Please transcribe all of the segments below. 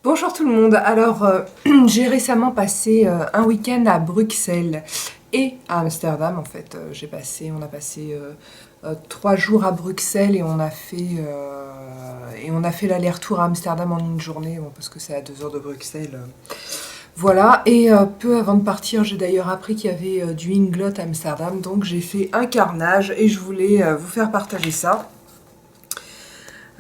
Bonjour tout le monde. Alors, j'ai récemment passé un week-end à Bruxelles et à Amsterdam. En fait, on a passé 3 jours à Bruxelles et on a fait l'aller-retour à Amsterdam en une journée, bon, parce que c'est à 2 heures de Bruxelles. Voilà. Et peu avant de partir, j'ai d'ailleurs appris qu'il y avait du Inglot à Amsterdam, donc j'ai fait un carnage et je voulais vous faire partager ça.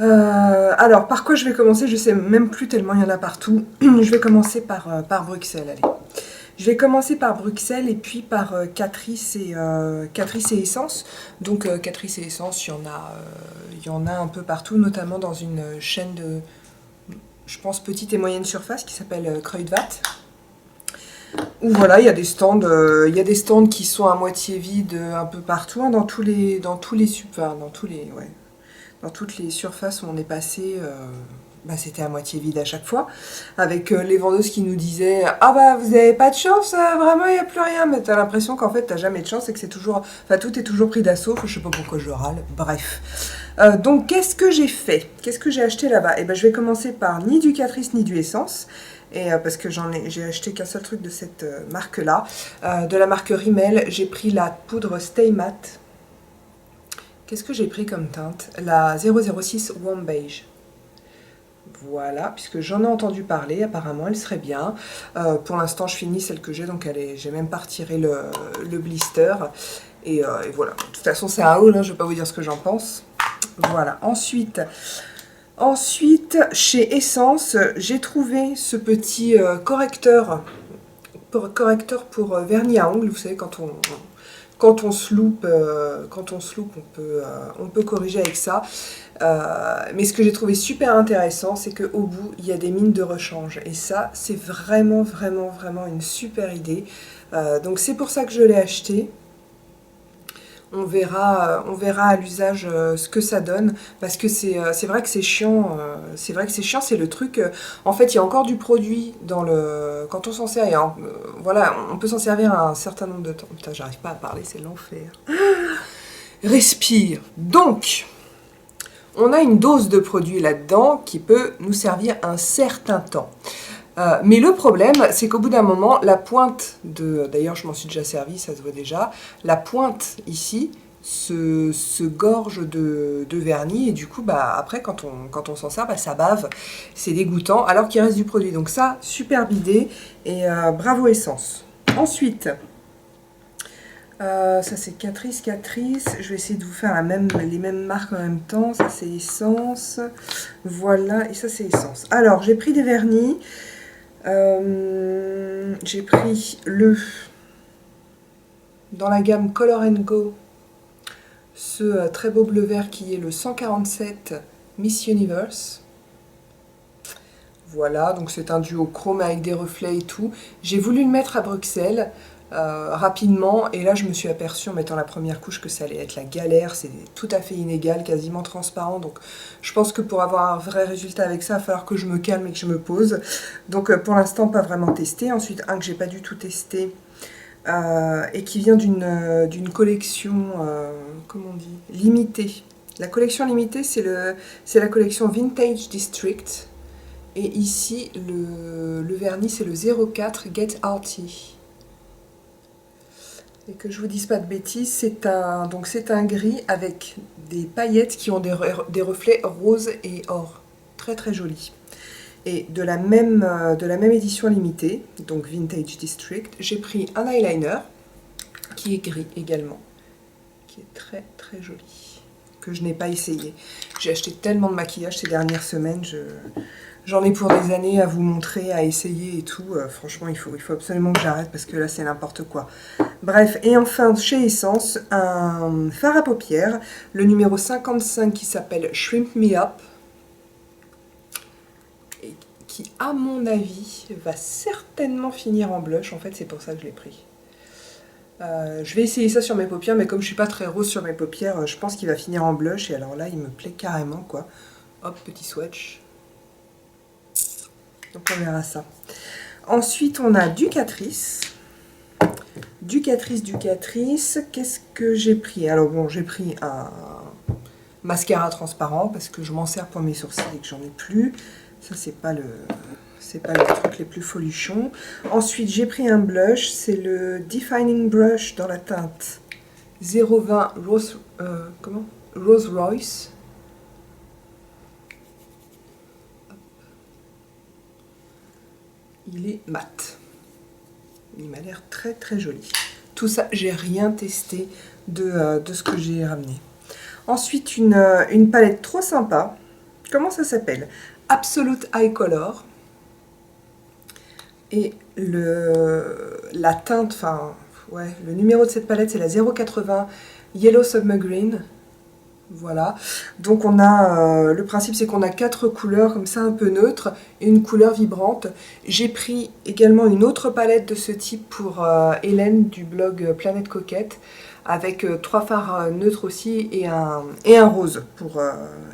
Alors, par quoi je vais commencer? Je sais même plus tellement il y en a partout. Je vais commencer par Bruxelles, allez. Je vais commencer par Bruxelles et puis par Catrice et Essence. Donc, Catrice et Essence, il y en a un peu partout, notamment dans une chaîne de, je pense, petite et moyenne surface qui s'appelle Kruidvat. Où voilà, il y a des stands qui sont à moitié vides un peu partout, hein, ouais, dans toutes les surfaces où on est passé, c'était à moitié vide à chaque fois, avec les vendeuses qui nous disaient «Ah bah vous avez pas de chance, vraiment il n'y a plus rien», mais t'as l'impression qu'en fait t'as jamais de chance et que c'est toujours, enfin tout est toujours pris d'assaut, je sais pas pourquoi je râle, bref. Donc qu'est-ce que j'ai fait? Qu'est-ce que j'ai acheté là-bas? Et ben je vais commencer par ni du Catrice ni du Essence. Et parce que j'ai acheté qu'un seul truc de cette marque-là. De la marque Rimmel, j'ai pris la poudre Stay Matte. Qu'est-ce que j'ai pris comme teinte? La 006 Warm Beige. Voilà, puisque j'en ai entendu parler, apparemment elle serait bien. Pour l'instant, je finis celle que j'ai, donc j'ai même pas retiré le blister. Et voilà, de toute façon, c'est un haul, hein, je vais pas vous dire ce que j'en pense. Voilà, ensuite, chez Essence, j'ai trouvé ce petit correcteur pour vernis à ongles. Vous savez, quand on se loupe, on peut corriger avec ça. Mais ce que j'ai trouvé super intéressant, c'est qu'au bout, il y a des mines de rechange. Et ça, c'est vraiment, vraiment, vraiment une super idée. Donc c'est pour ça que je l'ai acheté. On verra à l'usage ce que ça donne, parce que c'est vrai que c'est chiant. C'est vrai que c'est chiant, c'est le truc. En fait, il y a encore du produit dans le. Quand on s'en sert, voilà, on peut s'en servir un certain nombre de temps. Putain, j'arrive pas à parler, c'est l'enfer. Respire. Donc, on a une dose de produit là-dedans qui peut nous servir un certain temps. Mais le problème, c'est qu'au bout d'un moment, la pointe de... D'ailleurs, je m'en suis déjà servi, ça se voit déjà. La pointe, ici, se gorge de vernis. Et du coup, après, quand on s'en sert, ça bave. C'est dégoûtant, alors qu'il reste du produit. Donc ça, superbe idée. Et bravo Essence. Ensuite... ça c'est Catrice. Je vais essayer de vous faire les mêmes marques en même temps. Ça c'est Essence. Voilà, et ça c'est Essence. Alors, j'ai pris des vernis. J'ai pris dans la gamme Color Go, ce très beau bleu vert qui est le 147 Miss Universe. Voilà, donc c'est un duo chrome avec des reflets et tout. J'ai voulu le mettre à Bruxelles rapidement, et là je me suis aperçue en mettant la première couche que ça allait être la galère. C'est tout à fait inégal, quasiment transparent, donc je pense que pour avoir un vrai résultat avec ça, il va falloir que je me calme et que je me pose. Donc pour l'instant pas vraiment testé. Ensuite un que j'ai pas du tout testé et qui vient d'une collection, comment on dit, limitée. La collection limitée, c'est la collection Vintage District. Et ici, le vernis, c'est le 04 Get Arty. Et que je vous dise pas de bêtises, c'est un gris avec des paillettes qui ont des reflets roses et or. Très très joli. Et de la même édition limitée, donc Vintage District, j'ai pris un eyeliner qui est gris également, qui est très très joli, que je n'ai pas essayé. J'ai acheté tellement de maquillage ces dernières semaines, j'en ai pour des années à vous montrer, à essayer et tout. Franchement, il faut absolument que j'arrête parce que là, c'est n'importe quoi. Bref, et enfin, chez Essence, un fard à paupières, le numéro 55 qui s'appelle Shrimp Me Up. Et qui, à mon avis, va certainement finir en blush. En fait, c'est pour ça que je l'ai pris. Je vais essayer ça sur mes paupières, mais comme je suis pas très rose sur mes paupières, je pense qu'il va finir en blush. Et alors là, il me plaît carrément, quoi. Hop, petit swatch. Donc on verra ça. Ensuite, on a du Catrice. Qu'est-ce que j'ai pris? Alors bon, j'ai pris un mascara transparent parce que je m'en sers pour mes sourcils et que j'en ai plus. Ça, c'est pas c'est pas les trucs les plus folichons. Ensuite, j'ai pris un blush, c'est le Defining Brush dans la teinte 020 Rose Royce. Il est mat. Il m'a l'air très très joli. Tout ça, j'ai rien testé de ce que j'ai ramené. Ensuite, une palette trop sympa. Comment ça s'appelle? Absolute Eye Color. Et la teinte, enfin, ouais, le numéro de cette palette, c'est la 080 Yellow Submarine. Voilà, donc on a, le principe c'est qu'on a 4 couleurs comme ça un peu neutres et une couleur vibrante. J'ai pris également une autre palette de ce type pour Hélène du blog Planète Coquette avec 3 fards neutres aussi et un rose,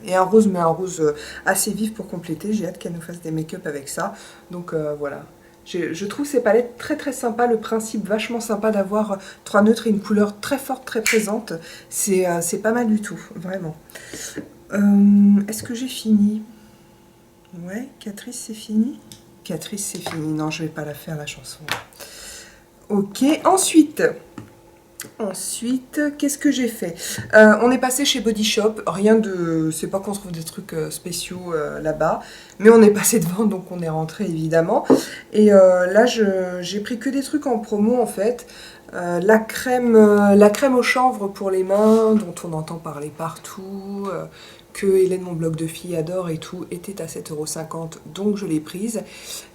mais un rose assez vif pour compléter. J'ai hâte qu'elle nous fasse des make-up avec ça, donc voilà. Je trouve ces palettes très très sympas, le principe vachement sympa d'avoir 3 neutres et une couleur très forte, très présente. C'est pas mal du tout, vraiment. Est-ce que j'ai fini? Ouais, Catrice c'est fini? Catrice c'est fini, non je vais pas la faire la chanson. Ok, ensuite, qu'est-ce que j'ai fait? On est passé chez Body Shop, rien de... C'est pas qu'on trouve des trucs spéciaux là-bas, mais on est passé devant, donc on est rentré évidemment. Et là, j'ai pris que des trucs en promo en fait. La crème au chanvre pour les mains, dont on entend parler partout, que Hélène, mon blog de filles, adore et tout, était à 7,50 €, donc je l'ai prise.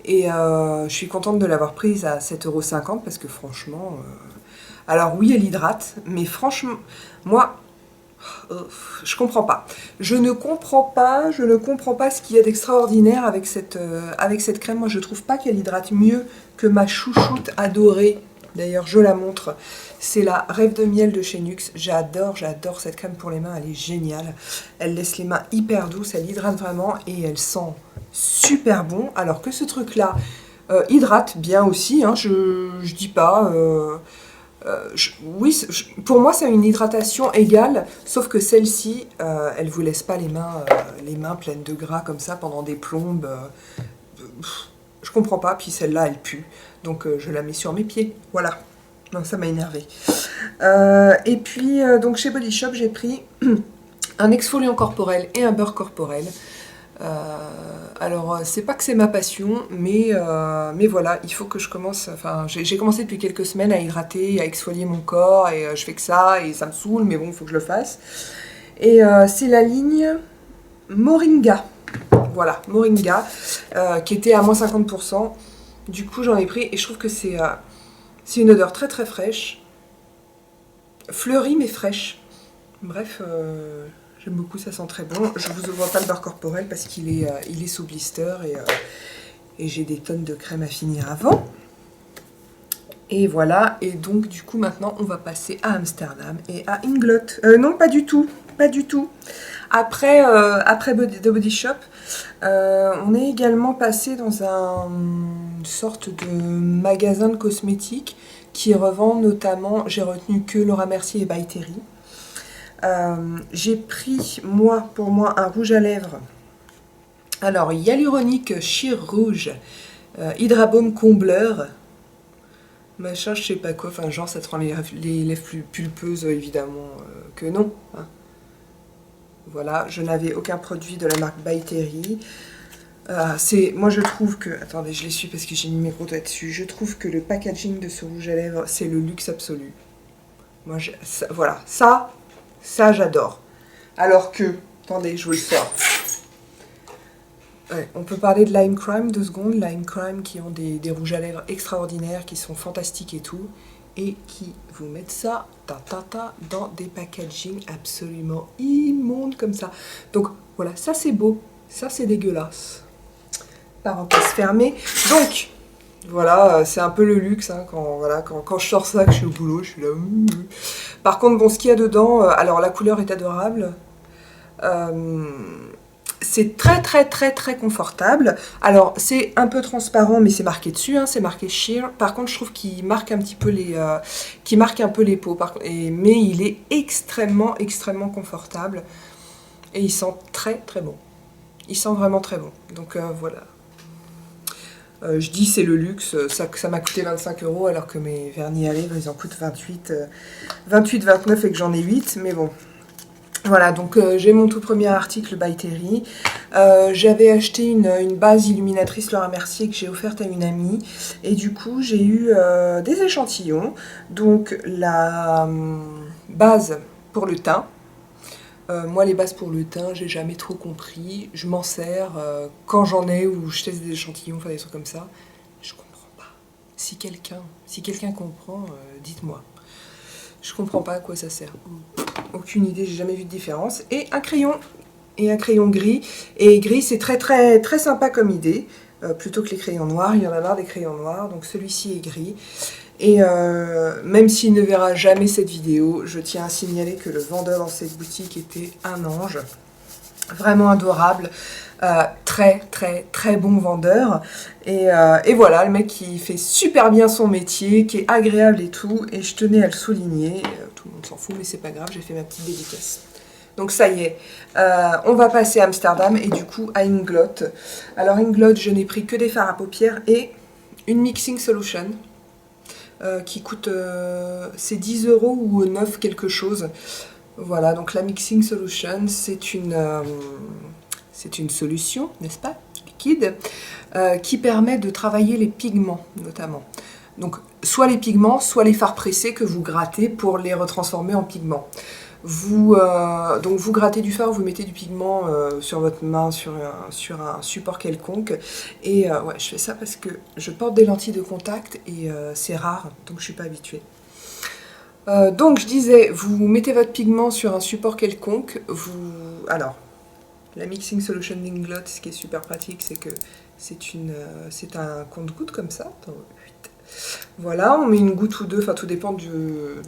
Et je suis contente de l'avoir prise à 7,50 € parce que franchement... Alors oui, elle hydrate, mais franchement, moi, je comprends pas. Je ne comprends pas ce qu'il y a d'extraordinaire avec cette crème. Moi, je trouve pas qu'elle hydrate mieux que ma chouchoute adorée. D'ailleurs, je la montre. C'est la Rêve de Miel de chez NYX. J'adore cette crème pour les mains. Elle est géniale. Elle laisse les mains hyper douces. Elle hydrate vraiment et elle sent super bon. Alors que ce truc-là hydrate bien aussi. Hein, je dis pas... oui, pour moi c'est une hydratation égale, sauf que celle-ci, elle vous laisse pas les mains pleines de gras comme ça pendant des plombes. Je comprends pas, puis celle-là elle pue, donc je la mets sur mes pieds, voilà. Non, ça m'a énervé. Et puis donc chez Body Shop j'ai pris un exfoliant corporel et un beurre corporel. Alors c'est pas que c'est ma passion, mais voilà, il faut que je commence, enfin j'ai commencé depuis quelques semaines à hydrater, à exfolier mon corps, et je fais que ça, et ça me saoule, mais bon, il faut que je le fasse. Et c'est la ligne Moringa, voilà, Moringa, qui était à moins 50%, du coup j'en ai pris, et je trouve que c'est une odeur très très fraîche, fleurie mais fraîche, bref... J'aime beaucoup, ça sent très bon. Je vous ouvre pas le beurre corporel parce qu'il est sous blister et j'ai des tonnes de crème à finir avant. Et voilà, et donc du coup maintenant on va passer à Amsterdam et à Inglot. Non, pas du tout, pas du tout. Après The Body Shop, on est également passé dans une sorte de magasin de cosmétiques qui revend notamment, j'ai retenu que Laura Mercier et By Terry. J'ai pris, pour moi, un rouge à lèvres. Alors, Hyaluronique Sheer Rouge, Hydrabaume Combleur, machin, je sais pas quoi, enfin, genre, ça te rend les lèvres plus pulpeuses, évidemment, que non. Hein. Voilà, je n'avais aucun produit de la marque By Terry. Moi, je trouve que... Attendez, je l'essuie parce que j'ai mis mes gros doigts dessus. Je trouve que le packaging de ce rouge à lèvres, c'est le luxe absolu. Moi, voilà, ça, j'adore. Alors que, attendez, je vous le sors. Ouais, on peut parler de Lime Crime 2 secondes. Lime Crime qui ont des rouges à lèvres extraordinaires, qui sont fantastiques et tout. Et qui vous mettent ça dans des packaging absolument immondes comme ça. Donc voilà, ça c'est beau, ça c'est dégueulasse. Parenthèse fermée. Donc... Voilà, c'est un peu le luxe, hein, quand je sors ça, que je suis au boulot, je suis là... Par contre, bon, ce qu'il y a dedans, alors la couleur est adorable, c'est très très très très confortable. Alors, c'est un peu transparent, mais c'est marqué dessus, hein, c'est marqué Sheer. Par contre, je trouve qu'il marque un petit peu les peaux, mais il est extrêmement extrêmement confortable, et il sent très très bon. Il sent vraiment très bon, donc voilà. Je dis c'est le luxe, ça m'a coûté 25 € alors que mes vernis à lèvres ils en coûtent 28, 29 et que j'en ai 8, mais bon. Voilà, donc j'ai mon tout premier article by Terry. J'avais acheté une base illuminatrice Laura Mercier que j'ai offerte à une amie. Et du coup, j'ai eu des échantillons. Donc la base pour le teint. Moi, les bases pour le teint, j'ai jamais trop compris. Je m'en sers quand j'en ai ou je teste des échantillons, enfin des trucs comme ça. Je comprends pas. Si quelqu'un comprend, dites-moi. Je comprends pas à quoi ça sert. Aucune idée, j'ai jamais vu de différence. Et un crayon gris. Et gris, c'est très très très sympa comme idée. Plutôt que les crayons noirs, il y en a marre des crayons noirs. Donc celui-ci est gris. Et même s'il ne verra jamais cette vidéo, je tiens à signaler que le vendeur dans cette boutique était un ange. Vraiment adorable. Très très très bon vendeur. Et voilà, le mec qui fait super bien son métier, qui est agréable et tout. Et je tenais à le souligner. Tout le monde s'en fout, mais c'est pas grave, j'ai fait ma petite dédicace. Donc ça y est, on va passer à Amsterdam et du coup à Inglot. Alors Inglot, je n'ai pris que des fards à paupières et une mixing solution qui coûte, c'est 10 € ou 9 quelque chose. Voilà, donc la mixing solution, c'est une solution, n'est-ce pas, liquide, qui permet de travailler les pigments notamment. Donc soit les pigments, soit les fards pressés que vous grattez pour les retransformer en pigments. Donc vous grattez du fard, vous mettez du pigment sur votre main, sur un support quelconque. Et ouais, je fais ça parce que je porte des lentilles de contact et c'est rare, donc je ne suis pas habituée. Donc je disais, vous mettez votre pigment sur un support quelconque. Alors, la Mixing Solution d'Inglot, ce qui est super pratique, c'est que c'est un compte-gouttes comme ça. Voilà, on met une goutte ou deux, enfin tout dépend de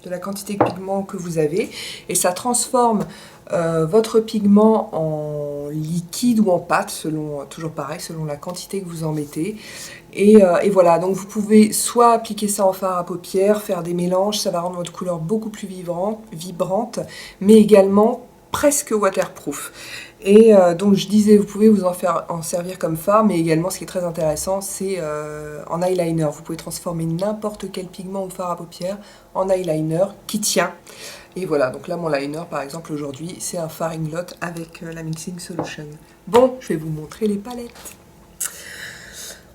la quantité de pigment que vous avez, et ça transforme votre pigment en liquide ou en pâte, toujours pareil, selon la quantité que vous en mettez. Et voilà, donc vous pouvez soit appliquer ça en fard à paupières, faire des mélanges, ça va rendre votre couleur beaucoup plus vibrante, mais également presque waterproof. Et donc je disais, vous pouvez vous en servir comme fard, mais également ce qui est très intéressant, c'est en eyeliner. Vous pouvez transformer n'importe quel pigment ou fard à paupières en eyeliner qui tient. Et voilà, donc là mon liner par exemple aujourd'hui, c'est un fard Inglot avec la Mixing Solution. Bon, je vais vous montrer les palettes.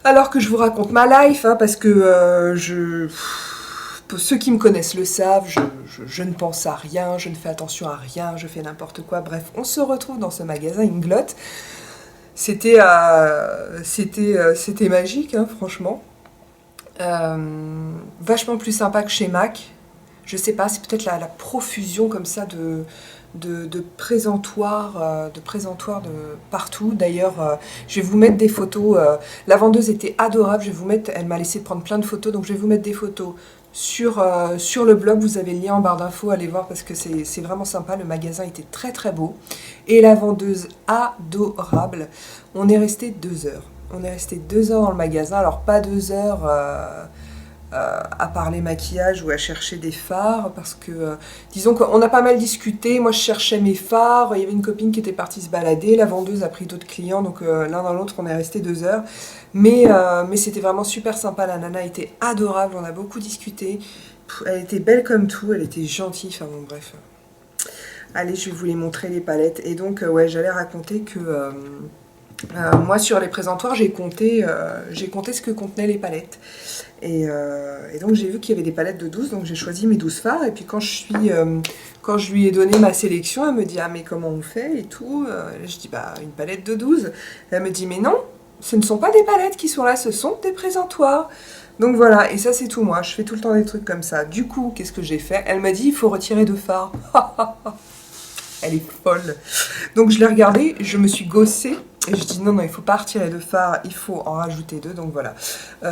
Alors que je vous raconte ma life, hein, parce que ceux qui me connaissent le savent, je ne pense à rien, je ne fais attention à rien, je fais n'importe quoi. Bref, on se retrouve dans ce magasin Inglot. C'était magique, hein, franchement. Vachement plus sympa que chez MAC. Je sais pas, c'est peut-être la profusion comme ça de présentoirs de partout. D'ailleurs, je vais vous mettre des photos. La vendeuse était adorable, elle m'a laissé prendre plein de photos, donc je vais vous mettre des photos sur le blog. Vous avez le lien en barre d'infos, allez voir parce que c'est vraiment sympa. Le magasin était très très beau et la vendeuse adorable. On est resté 2 heures. On est resté 2 heures dans le magasin, alors pas 2 heures à parler maquillage ou à chercher des fards, parce que disons qu'on a pas mal discuté. Moi je cherchais mes fards, il y avait une copine qui était partie se balader, la vendeuse a pris d'autres clients, donc l'un dans l'autre on est resté 2 heures, mais c'était vraiment super sympa. La nana était adorable, on a beaucoup discuté, elle était belle comme tout, elle était gentille, enfin bon bref. Allez, je vais vous les montrer les palettes. Et donc ouais, j'allais raconter que moi sur les présentoirs j'ai compté ce que contenaient les palettes. Et donc j'ai vu qu'il y avait des palettes de 12, donc j'ai choisi mes 12 fards. Et puis quand je lui ai donné ma sélection, elle me dit « Ah mais comment on fait ?» et tout. Je dis « Bah une palette de 12. » Elle me dit « Mais non, ce ne sont pas des palettes qui sont là, ce sont des présentoirs. » Donc voilà, et ça c'est tout moi, je fais tout le temps des trucs comme ça. Du coup, qu'est-ce que j'ai fait? Elle m'a dit « Il faut retirer 2 fards. » Elle est folle. Donc je l'ai regardée, je me suis gossée. Et je dis non, il ne faut pas retirer 2 fards, il faut en rajouter 2. Donc voilà,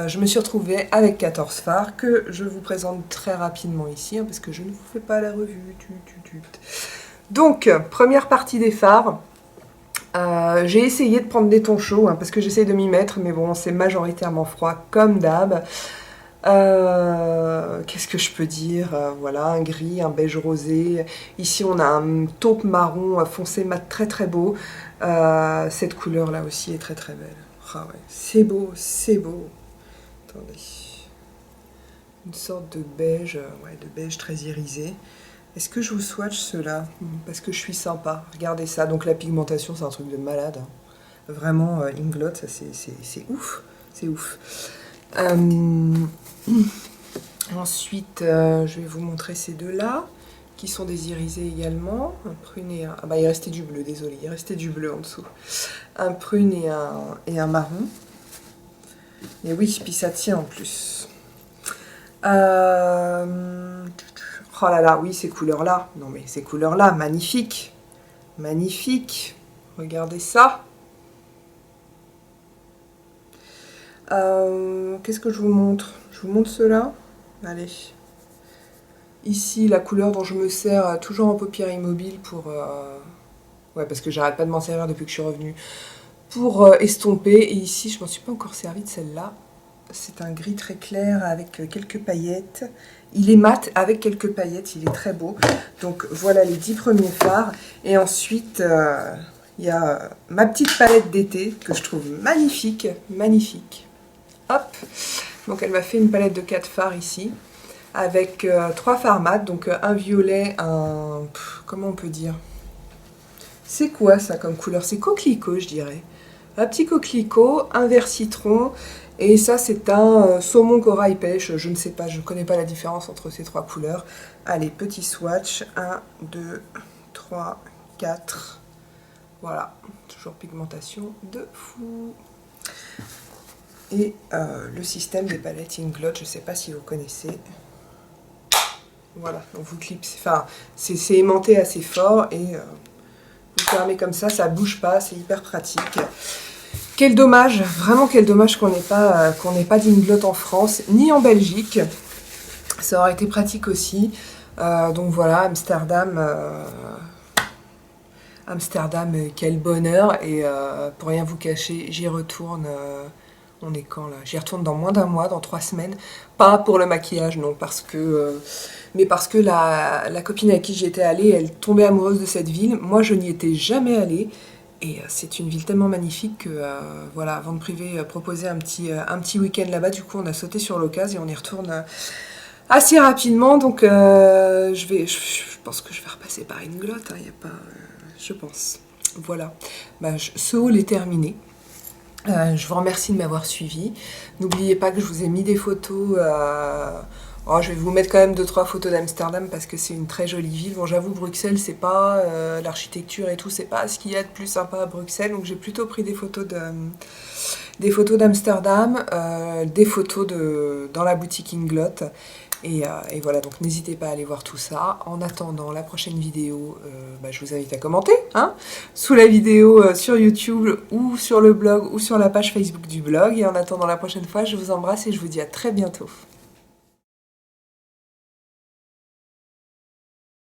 je me suis retrouvée avec 14 fards que je vous présente très rapidement ici, hein, parce que je ne vous fais pas la revue. Donc, première partie des fards. J'ai essayé de prendre des tons chauds, hein, parce que j'essaye de m'y mettre, mais bon, c'est majoritairement froid, comme d'hab. Qu'est-ce que je peux dire? Voilà, un gris, un beige rosé. Ici, on a un taupe marron foncé mat très très beau. Cette couleur là aussi est très très belle. Ah ouais, c'est beau, c'est beau. Attendez. Une sorte de beige, ouais, de beige très irisé. Est-ce que je vous swatch ceux-là? Parce que je suis sympa. Regardez ça. Donc la pigmentation, c'est un truc de malade, hein. Vraiment, Inglot, ça c'est ouf. C'est ouf. Ensuite, je vais vous montrer ces deux-là, qui sont des irisés également. Un prune et un... Ah bah il restait du bleu, désolé, il restait du bleu en dessous. Un prune et un marron. Et oui, puis ça tient en plus. Oh là là, oui, ces couleurs-là. Non mais ces couleurs-là, magnifiques. Magnifiques. Regardez ça. Qu'est-ce que je vous montre? Je vous montre ceux-là. Allez. Ici, la couleur dont je me sers toujours en paupières immobiles pour... Ouais, parce que j'arrête pas de m'en servir depuis que je suis revenue. Pour estomper. Et ici, je m'en suis pas encore servi de celle-là. C'est un gris très clair avec quelques paillettes. Il est mat avec quelques paillettes, il est très beau. Donc voilà les 10 premiers fards. Et ensuite, il y a ma petite palette d'été que je trouve magnifique. Magnifique. Hop. Donc elle m'a fait une palette de 4 fards ici. Avec 3 fards mat. Donc un violet, un... Comment on peut dire? C'est quoi ça comme couleur? C'est coquelicot, je dirais. Un petit coquelicot, un vert citron. Et ça, c'est un saumon corail pêche. Je ne sais pas, je ne connais pas la différence entre ces 3 couleurs. Allez, petit swatch. 1, 2, 3, 4. Voilà, toujours pigmentation de fou. Et le système des palettes Inglot, je ne sais pas si vous connaissez. Voilà, donc vous clipsez. Enfin, c'est aimanté assez fort et vous fermez comme ça bouge pas, c'est hyper pratique. Quel dommage, vraiment quel dommage qu'on n'ait pas d'Inglot en France, ni en Belgique. Ça aurait été pratique aussi. Donc voilà, Amsterdam, quel bonheur. Et pour rien vous cacher, j'y retourne, on est quand là? J'y retourne dans moins d'un mois, dans 3 semaines. Pas pour le maquillage, non, parce que... mais parce que la copine avec qui j'y étais allée, elle tombait amoureuse de cette ville. Moi, je n'y étais jamais allée. Et c'est une ville tellement magnifique que, voilà, avant de priver, proposer un petit week-end là-bas. Du coup, on a sauté sur l'occasion et on y retourne assez rapidement. Donc, je pense que je vais repasser par Inglot, hein, y a pas, je pense. Voilà, bah, ce haul est terminé. Je vous remercie de m'avoir suivi. N'oubliez pas que je vous ai mis des photos... Oh, je vais vous mettre quand même 2-3 photos d'Amsterdam parce que c'est une très jolie ville. Bon, j'avoue, Bruxelles, c'est pas l'architecture et tout, c'est pas ce qu'il y a de plus sympa à Bruxelles. Donc j'ai plutôt pris des photos d'Amsterdam, des photos dans la boutique Inglot. Et voilà, donc n'hésitez pas à aller voir tout ça. En attendant la prochaine vidéo, je vous invite à commenter, hein, sous la vidéo sur YouTube ou sur le blog ou sur la page Facebook du blog. Et en attendant la prochaine fois, je vous embrasse et je vous dis à très bientôt.